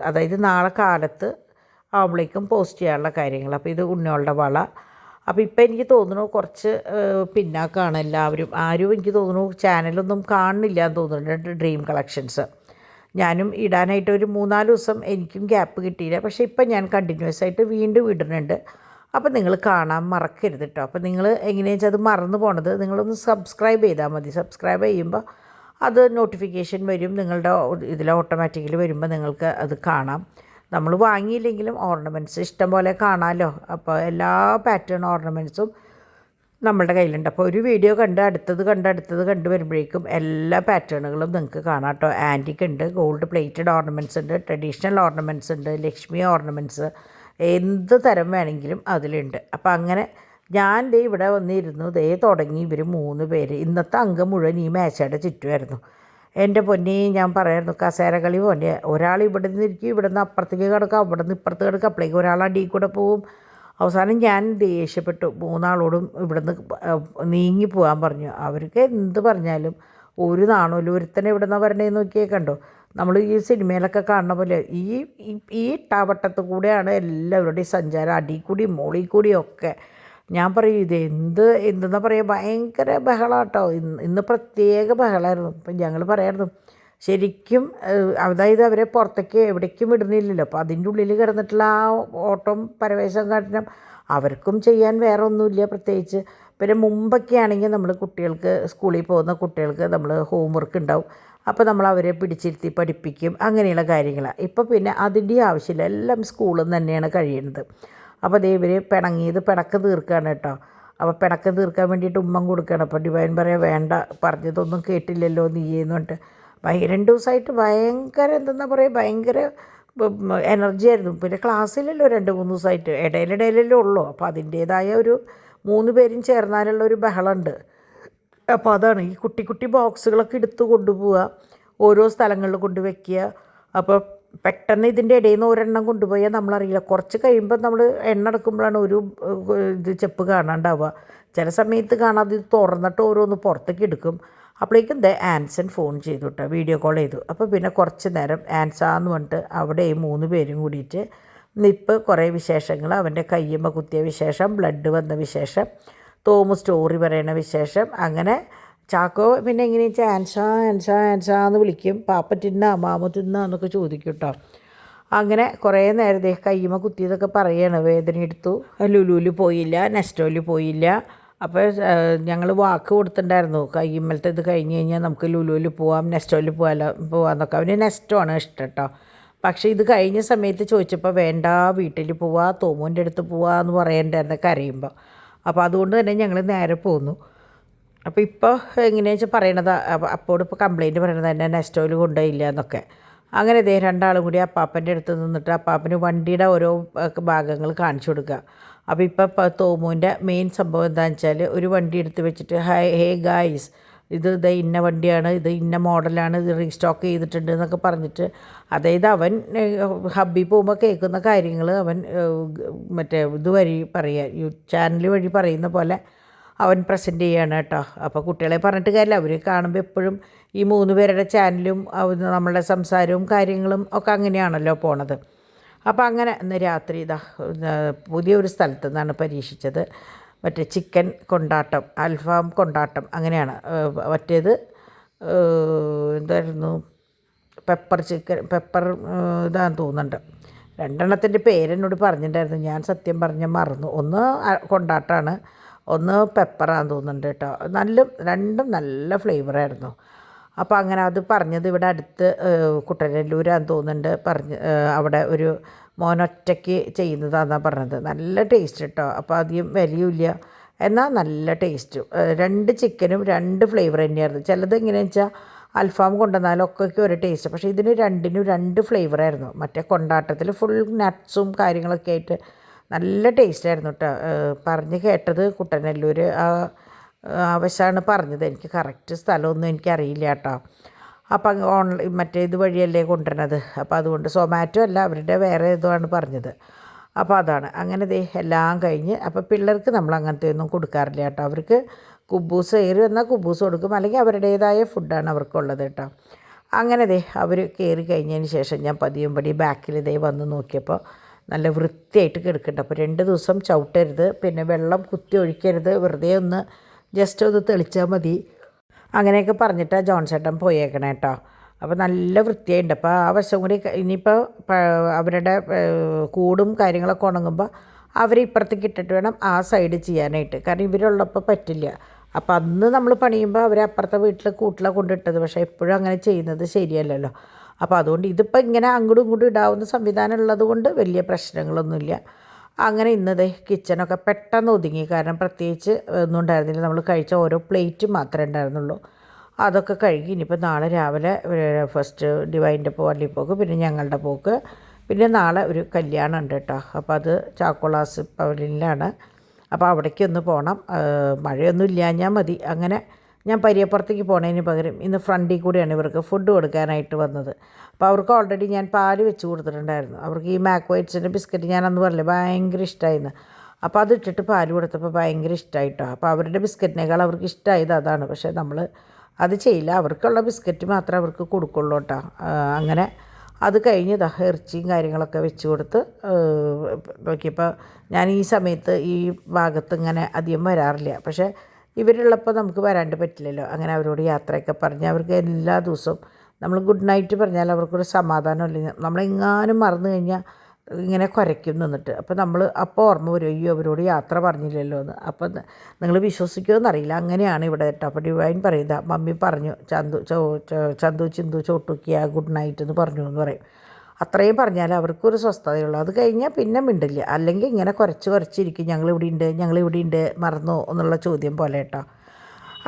അതായത് നാളെ കാലത്ത് ആവുമ്പോഴേക്കും പോസ്റ്റ് ചെയ്യാനുള്ള കാര്യങ്ങൾ. അപ്പോൾ ഇത് ഉണ്ണിയോളുടെ വള. അപ്പോൾ ഇപ്പം എനിക്ക് തോന്നുന്നു കുറച്ച് പിന്നാക്കാണ് എല്ലാവരും. ആരും എനിക്ക് തോന്നുന്നു ചാനലൊന്നും കാണുന്നില്ല എന്ന് തോന്നുന്നുണ്ട്. ഡ്രീം കളക്ഷൻസ് ഞാനും ഇടാനായിട്ട് ഒരു 3-4 ദിവസം എനിക്കും ഗ്യാപ്പ് കിട്ടിയില്ല. പക്ഷേ ഇപ്പം ഞാൻ കണ്ടിന്യൂസ് ആയിട്ട് വീണ്ടും ഇടുന്നുണ്ട്. അപ്പോൾ നിങ്ങൾ കാണാൻ മറക്കരുത് കേട്ടോ. അപ്പോൾ നിങ്ങൾ എങ്ങനെയാണെന്ന് വെച്ചാൽ അത് മറന്നു പോണത് നിങ്ങളൊന്ന് സബ്സ്ക്രൈബ് ചെയ്താൽ മതി. സബ്സ്ക്രൈബ് ചെയ്യുമ്പോൾ അത് നോട്ടിഫിക്കേഷൻ വരും, നിങ്ങളുടെ ഇതിൽ ഓട്ടോമാറ്റിക്കലി വരുമ്പോൾ നിങ്ങൾക്ക് അത് കാണാം. നമ്മൾ വാങ്ങിയില്ലെങ്കിലും ഓർണമെൻറ്റ്സ് ഇഷ്ടം പോലെ കാണാമല്ലോ. അപ്പോൾ എല്ലാ പാറ്റേൺ ഓർണമെൻറ്റ്സും നമ്മളുടെ കയ്യിലുണ്ട്. അപ്പോൾ ഒരു വീഡിയോ കണ്ട് അടുത്തത് വരുമ്പോഴേക്കും എല്ലാ പാറ്റേണുകളും നിങ്ങൾക്ക് കാണാം കേട്ടോ. ആൻറ്റിക് ഉണ്ട്, ഗോൾഡ് പ്ലേറ്റഡ് ഓർണമെൻറ്റ്സ് ഉണ്ട്, ട്രഡീഷണൽ ഓർണമെൻറ്റ്സ് ഉണ്ട്, ലക്ഷ്മി ഓർണമെൻറ്റ്സ്, എന്ത് തരം വേണമെങ്കിലും അതിലുണ്ട്. അപ്പം അങ്ങനെ ഞാൻ ഇവിടെ വന്നിരുന്നു. തുടങ്ങി ഇവർ 3 പേര്. ഇന്നത്തെ അംഗം മുഴുവൻ ഈ മേശയുടെ ചുറ്റുമായിരുന്നു. എൻ്റെ പൊന്നി ഞാൻ പറയായിരുന്നു കസേര കളി പോലെ. ഒരാൾ ഇവിടെ നിന്ന് ഇരിക്കും, ഇവിടെ നിന്ന് അപ്പുറത്തേക്ക് കിടക്കുക, അവിടെ നിന്ന് ഇപ്പുറത്ത് കിടക്കുക, അപ്പോഴേക്കും ഒരാൾ അടിയിൽ കൂടെ പോവും. അവസാനം ഞാൻ ദേഷ്യപ്പെട്ടു, മൂന്നാളോടും ഇവിടുന്ന് നീങ്ങി പോകാൻ പറഞ്ഞു. അവർക്ക് എന്ത് പറഞ്ഞാലും ഒരു നാണമില്ല. ഒരുത്തനെ എവിടുന്നാ വരണേന്ന് നോക്കിയേ കണ്ടോ. നമ്മൾ ഈ സിനിമയിലൊക്കെ കാണുന്ന പോലെ ഈ ഈ ഇട്ടാവട്ടത്ത് കൂടെയാണ് എല്ലാവരുടെയും സഞ്ചാരം, അടിയിൽ കൂടിയും മുകളിൽ കൂടിയും ഒക്കെ. ഞാൻ പറയും ഇത് എന്തെന്നാ പറയുക, ഭയങ്കര ബഹളാട്ടോ. ഇന്ന് പ്രത്യേക ബഹളമായിരുന്നു. ഇപ്പം ഞങ്ങൾ പറയായിരുന്നു ശരിക്കും, അതായത് അവരെ പുറത്തേക്ക് എവിടേക്കും വിടുന്നില്ലല്ലോ. അപ്പോൾ അതിൻ്റെ ഉള്ളിൽ കിടന്നിട്ടുള്ള ആ ഓട്ടം പരവേശം കാരണം അവർക്കും ചെയ്യാൻ വേറെ ഒന്നുമില്ല പ്രത്യേകിച്ച്. പിന്നെ മുമ്പൊക്കെ ആണെങ്കിൽ നമ്മൾ കുട്ടികൾക്ക്, സ്കൂളിൽ പോകുന്ന കുട്ടികൾക്ക് നമ്മൾ ഹോംവർക്ക് ഉണ്ടാവും. അപ്പോൾ നമ്മൾ അവരെ പിടിച്ചിരുത്തി പഠിപ്പിക്കും, അങ്ങനെയുള്ള കാര്യങ്ങളാണ്. ഇപ്പോൾ പിന്നെ അതിൻ്റെ ആവശ്യമില്ല, എല്ലാം സ്കൂളിൽ നിന്ന് തന്നെയാണ് കഴിയുന്നത്. അപ്പോൾ ദേ ഇവർ പിണക്കം തീർക്കുകയാണ് കേട്ടോ. അപ്പോൾ പിണക്കം തീർക്കാൻ വേണ്ടിയിട്ട് ഉമ്മം കൊടുക്കുകയാണ്. അപ്പോൾ ഡിവൈൻ പറയാം, വേണ്ട, പറഞ്ഞതൊന്നും കേട്ടില്ലല്ലോ നീ എന്ന് പറഞ്ഞിട്ട് 2 ദിവസമായിട്ട് ഭയങ്കര എന്തെന്നാ പറയുക, ഭയങ്കര എനർജി ആയിരുന്നു. പിന്നെ ക്ലാസ്സിലല്ലോ 2-3 ദിവസമായിട്ട്, ഇടയിലിടയിലല്ലേ ഉള്ളൂ. അപ്പോൾ അതിൻ്റേതായ ഒരു 3 പേരും ചേർന്നാലുള്ള ഒരു ബഹളമുണ്ട്. അപ്പോൾ അതാണ് ഈ കുട്ടി കുട്ടി ബോക്സുകളൊക്കെ എടുത്ത് കൊണ്ടുപോവുക, ഓരോ സ്ഥലങ്ങളിൽ കൊണ്ട് വയ്ക്കുക. അപ്പോൾ പെട്ടെന്ന് ഇതിൻ്റെ ഇടയിൽ നിന്ന് ഒരെണ്ണം കൊണ്ടുപോയാൽ നമ്മളറിയില്ല. കുറച്ച് കഴിയുമ്പോൾ നമ്മൾ എണ്ണ എടുക്കുമ്പോഴാണ് ഒരു ഇത് ചെപ്പ് കാണാണ്ടാവുക. ചില സമയത്ത് കാണാതെ ഇത് തുറന്നിട്ട് ഓരോന്ന് പുറത്തേക്ക് എടുക്കും. അപ്പോഴേക്കും ആൻസൺ ഫോൺ ചെയ്തു കേട്ടോ, വീഡിയോ കോൾ ചെയ്തു. അപ്പോൾ പിന്നെ കുറച്ച് നേരം ആൻസാന്ന് പറഞ്ഞിട്ട് അവിടെ 3 പേരും കൂടിയിട്ട് നിപ്പ് കുറേ വിശേഷങ്ങൾ, അവൻ്റെ കയ്യമ്മ കുത്തിയ വിശേഷം, ബ്ലഡ് വന്ന വിശേഷം, തോമസ് സ്റ്റോറി പറയുന്ന വിശേഷം. അങ്ങനെ ചാക്കോ പിന്നെ എങ്ങനെയാ വെച്ചാൽ ആൻസാന്ന് വിളിക്കും. പാപ്പ തിന്ന, മാമ തിന്ന എന്നൊക്കെ ചോദിക്കും കേട്ടോ. അങ്ങനെ കുറേ നേരത്തെ കയ്യുമ്മ കുത്തിയതൊക്കെ പറയുകയാണ്. വേദന എടുത്തു, ലുലുവിൽ പോയില്ല, നെസ്റ്റോയിൽ പോയില്ല. അപ്പോൾ ഞങ്ങൾ വാക്ക് കൊടുത്തിട്ടുണ്ടായിരുന്നു, കയ്യുമ്മലത്തെ ഇത് കഴിഞ്ഞ് കഴിഞ്ഞാൽ നമുക്ക് ലുലുവിൽ പോവാം, നെസ്റ്റോയിൽ പോവാമെന്നൊക്കെ. അവന് നെസ്റ്റോ ആണ് ഇഷ്ടം കേട്ടോ. പക്ഷേ ഇത് കഴിഞ്ഞ സമയത്ത് ചോദിച്ചപ്പോൾ വേണ്ട, വീട്ടിൽ പോവാ, തോമുവിൻ്റെ അടുത്ത് പോവാന്ന് പറയണ്ടായിരുന്നു കരയുമ്പോൾ. അപ്പോൾ അതുകൊണ്ട് തന്നെ ഞങ്ങൾ നേരെ പോന്നു. അപ്പോൾ ഇപ്പോൾ എങ്ങനെയാണെന്ന് വെച്ചാൽ പറയണത്, അപ്പോഴിപ്പോൾ കംപ്ലയിൻറ്റ് പറയണത് തന്നെ നെസ്റ്റോയിൽ കൊണ്ടുപോയില്ല എന്നൊക്കെ. അങ്ങനെ ദേ 2 ആളും കൂടി അപ്പാപ്പൻ്റെ അടുത്ത് നിന്നിട്ട് അപ്പാപ്പന് വണ്ടിയുടെ ഓരോ ഭാഗങ്ങൾ കാണിച്ചു കൊടുക്കുക. അപ്പോൾ ഇപ്പോൾ തോമുവിൻ്റെ മെയിൻ സംഭവം എന്താണെന്ന് വെച്ചാൽ, ഒരു വണ്ടി എടുത്ത് വെച്ചിട്ട് ഹേ ഗായ്സ്, ഇത് ഇന്ന വണ്ടിയാണ്, ഇത് ഇന്ന മോഡലാണ്, ഇത് റീസ്റ്റോക്ക് ചെയ്തിട്ടുണ്ട് എന്നൊക്കെ പറഞ്ഞിട്ട്, അതായത് അവൻ ഹബ്ബിൽ പോകുമ്പോൾ കേൾക്കുന്ന കാര്യങ്ങൾ അവൻ മറ്റേ ഇത് വഴി പറയുക, ചാനൽ വഴി പറയുന്ന പോലെ അവൻ പ്രസൻറ്റ് ചെയ്യാണ് കേട്ടോ. അപ്പോൾ കുട്ടികളെ പറഞ്ഞിട്ട് കാര്യമില്ല, അവർ കാണുമ്പോൾ എപ്പോഴും ഈ 3 പേരുടെ ചാനലും നമ്മളുടെ സംസാരവും കാര്യങ്ങളും ഒക്കെ അങ്ങനെയാണല്ലോ പോണത്. അപ്പോൾ അങ്ങനെ ഇന്ന് രാത്രി പുതിയൊരു സ്ഥലത്തു നിന്നാണ് പരീക്ഷിച്ചത്. മറ്റേ ചിക്കൻ കൊണ്ടാട്ടം, അൽഫാം കൊണ്ടാട്ടം അങ്ങനെയാണ്. മറ്റേത് എന്തായിരുന്നു, പെപ്പർ ഇതാന്ന് തോന്നുന്നുണ്ട്. 2 പേരെന്നോട് പറഞ്ഞിട്ടുണ്ടായിരുന്നു, ഞാൻ സത്യം പറഞ്ഞ മറന്നു. ഒന്ന് കൊണ്ടാട്ടമാണ്, ഒന്ന് പെപ്പറാന്ന് തോന്നുന്നുണ്ട് കേട്ടോ. രണ്ടും നല്ല ഫ്ലേവറായിരുന്നു. അപ്പോൾ അങ്ങനെ അത് പറഞ്ഞത് ഇവിടെ അടുത്ത് കുട്ടനെല്ലൂരാന്ന് തോന്നുന്നുണ്ട്. അവിടെ ഒരു മോനൊറ്റയ്ക്ക് ചെയ്യുന്നതാണെന്നാണ് പറഞ്ഞത്. നല്ല ടേസ്റ്റ് കേട്ടോ. അപ്പോൾ അധികം വിലയുമില്ല, എന്നാൽ നല്ല ടേസ്റ്റും. 2 ചിക്കനും 2 ഫ്ലേവർ തന്നെയായിരുന്നു. ചിലത് എങ്ങനെയാണെന്ന് വെച്ചാൽ അൽഫാം കൊണ്ടുവന്നാലൊക്കെ ഒരു ടേസ്റ്റ്, പക്ഷേ ഇതിന് 2നും 2 ഫ്ലേവറായിരുന്നു. മറ്റേ കൊണ്ടാട്ടത്തിൽ ഫുൾ നട്ട്സും കാര്യങ്ങളൊക്കെ ആയിട്ട് നല്ല ടേസ്റ്റായിരുന്നു കേട്ടോ. പറഞ്ഞ് കേട്ടത് കുട്ടനെല്ലൂർ ആവശ്യമാണ് പറഞ്ഞത്. എനിക്ക് കറക്റ്റ് സ്ഥലമൊന്നും എനിക്കറിയില്ല കേട്ടോ. അപ്പം മറ്റേ ഇത് വഴിയല്ലേ കൊണ്ടുവരണത്. അപ്പോൾ അതുകൊണ്ട് സൊമാറ്റോ അല്ല, അവരുടെ വേറെ ഇതുമാണ് പറഞ്ഞത്. അപ്പോൾ അതാണ്. അങ്ങനെ എല്ലാം കഴിഞ്ഞ്, അപ്പോൾ പിള്ളേർക്ക് നമ്മൾ അങ്ങനത്തെ ഒന്നും കൊടുക്കാറില്ല കേട്ടോ. അവർക്ക് കുബൂസ് കയറി വന്നാൽ കുബൂസ് കൊടുക്കും, അല്ലെങ്കിൽ അവരുടേതായ ഫുഡാണ് അവർക്കുള്ളത് കേട്ടോ. അങ്ങനെ അവർ കയറി കഴിഞ്ഞതിന് ശേഷം ഞാൻ പതിയുംപടി ബാക്കിൽ വന്ന് നോക്കിയപ്പോൾ നല്ല വൃത്തിയായിട്ട് കിടക്കുന്നുണ്ട്. അപ്പോൾ 2 ദിവസം ചവിട്ടരുത്, പിന്നെ വെള്ളം കുത്തി ഒഴിക്കരുത്, വെറുതെ ഒന്ന് ജസ്റ്റ് ഒന്ന് തെളിച്ചാൽ മതി, അങ്ങനെയൊക്കെ പറഞ്ഞിട്ടാണ് ജോൺ ചേട്ടൻ പോയേക്കണേ കേട്ടോ. അപ്പോൾ നല്ല വൃത്തിയായിട്ടുണ്ട്. അപ്പോൾ ആ വശം കൂടി ഇനിയിപ്പോൾ അവരുടെ കൂടും കാര്യങ്ങളൊക്കെ ഉണങ്ങുമ്പോൾ അവരെ ഇപ്പുറത്തേക്ക് ഇട്ടിട്ട് വേണം ആ സൈഡ് ചെയ്യാനായിട്ട്, കാരണം ഇവരുള്ളപ്പോൾ പറ്റില്ല. അപ്പോൾ അന്ന് നമ്മൾ പണിയുമ്പോൾ അവരെ അപ്പുറത്തെ കൂട്ടിലാണ് കൊണ്ടിട്ടത്. പക്ഷേ എപ്പോഴും അങ്ങനെ ചെയ്യുന്നത് ശരിയല്ലല്ലോ. അപ്പോൾ അതുകൊണ്ട് ഇതിപ്പോൾ ഇങ്ങനെ അങ്ങോട്ടും ഇങ്ങോട്ടും ഇടാവുന്ന സംവിധാനം ഉള്ളത് കൊണ്ട് വലിയ പ്രശ്നങ്ങളൊന്നുമില്ല. അങ്ങനെ ഇന്നത്തെ കിച്ചണൊക്കെ പെട്ടെന്ന് ഒതുങ്ങി, കാരണം പ്രത്യേകിച്ച് ഒന്നും ഉണ്ടായിരുന്നില്ല. നമ്മൾ കഴിച്ച ഓരോ പ്ലേറ്റും മാത്രമേ ഉണ്ടായിരുന്നുള്ളൂ. അതൊക്കെ കഴുകി ഇനിയിപ്പോൾ നാളെ രാവിലെ ഫസ്റ്റ് ഡിവൈൻ്റെ പള്ളിയിൽ പോക്ക്, പിന്നെ ഞങ്ങളുടെ പോക്ക്, പിന്നെ നാളെ ഒരു കല്യാണം ഉണ്ട് കേട്ടോ. അപ്പോൾ അത് ചാക്കോളാസ് പവലിലാണ്. അപ്പോൾ അവിടേക്കൊന്ന് പോകണം. മഴയൊന്നും ഇല്ലാഞ്ഞാൽ മതി. അങ്ങനെ ഞാൻ പരിയപ്പുറത്തേക്ക് പോണതിന് പകരം ഇന്ന് ഫ്രണ്ടിൽ കൂടിയാണ് ഇവർക്ക് ഫുഡ് കൊടുക്കാനായിട്ട് വന്നത്. അപ്പോൾ അവർക്ക് ഓൾറെഡി ഞാൻ പാല് വെച്ച് കൊടുത്തിട്ടുണ്ടായിരുന്നു. അവർക്ക് ഈ മാക് വൈറ്റ്സിൻ്റെ ബിസ്ക്കറ്റ് ഞാൻ അന്ന് പറഞ്ഞില്ലേ ഭയങ്കര ഇഷ്ടമായിരുന്നു. അപ്പോൾ അതിട്ടിട്ട് പാൽ കൊടുത്തപ്പോൾ ഭയങ്കര ഇഷ്ടമായിട്ടോ. അപ്പോൾ അവരുടെ ബിസ്ക്കറ്റിനേക്കാൾ അവർക്ക് ഇഷ്ടമായത് അതാണ്. പക്ഷേ നമ്മൾ അത് ചെയ്യില്ല, അവർക്കുള്ള ബിസ്ക്കറ്റ് മാത്രമേ അവർക്ക് കൊടുക്കുള്ളൂ കേട്ടോ. അങ്ങനെ അത് കഴിഞ്ഞ് ഇറച്ചിയും കാര്യങ്ങളൊക്കെ വെച്ച് കൊടുത്ത് നോക്കിയപ്പോൾ ഞാൻ ഈ സമയത്ത് ഈ ഭാഗത്ത് ഇങ്ങനെ അധികം വരാറില്ല. പക്ഷേ ഇവരുള്ളപ്പോൾ നമുക്ക് വരാണ്ട് പറ്റില്ലല്ലോ. അങ്ങനെ അവരോട് യാത്രയൊക്കെ പറഞ്ഞ് അവർക്ക് എല്ലാ ദിവസവും നമ്മൾ ഗുഡ് നൈറ്റ് പറഞ്ഞാൽ അവർക്കൊരു സമാധാനമില്ല. നമ്മളെങ്ങാനും മറന്നു കഴിഞ്ഞാൽ ഇങ്ങനെ കുരയ്ക്കും നിന്നിട്ട്. അപ്പോൾ നമ്മൾ അപ്പോൾ ഓർമ്മ വരും, അയ്യോ അവരോട് യാത്ര പറഞ്ഞില്ലല്ലോ എന്ന്. അപ്പം നിങ്ങൾ വിശ്വസിക്കുമെന്നറിയില്ല, അങ്ങനെയാണ് ഇവിടെ കേട്ടോ. അപ്പോൾ ഡിവൈൻ പറയുക, മമ്മി പറഞ്ഞു ചന്തു ചിന്തു ചോട്ടുക്കിയ ഗുഡ് നൈറ്റ് എന്ന് പറഞ്ഞു എന്ന് പറയും. അത്രയും പറഞ്ഞാൽ അവർക്കൊരു സ്വസ്ഥതയുള്ളൂ. അത് കഴിഞ്ഞാൽ പിന്നെ മിണ്ടില്ല, അല്ലെങ്കിൽ ഇങ്ങനെ കുരച്ചിരിക്കും, ഞങ്ങളിവിടെ ഉണ്ട് മറന്നോ എന്നുള്ള ചോദ്യം പോലെ കേട്ടോ.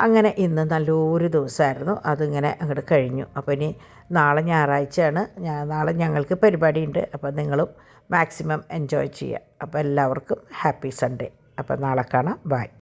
അങ്ങനെ ഇന്ന് നല്ലൊരു ദിവസമായിരുന്നു, അതിങ്ങനെ അങ്ങോട്ട് കഴിഞ്ഞു. അപ്പോൾ ഇനി നാളെ ഞായറാഴ്ചയാണ്, നാളെ ഞങ്ങൾക്ക് പരിപാടിയുണ്ട്. അപ്പോൾ നിങ്ങളും മാക്സിമം എൻജോയ് ചെയ്യുക. അപ്പോൾ എല്ലാവർക്കും ഹാപ്പി സൺഡേ. അപ്പോൾ നാളെ കാണാം. ബൈ.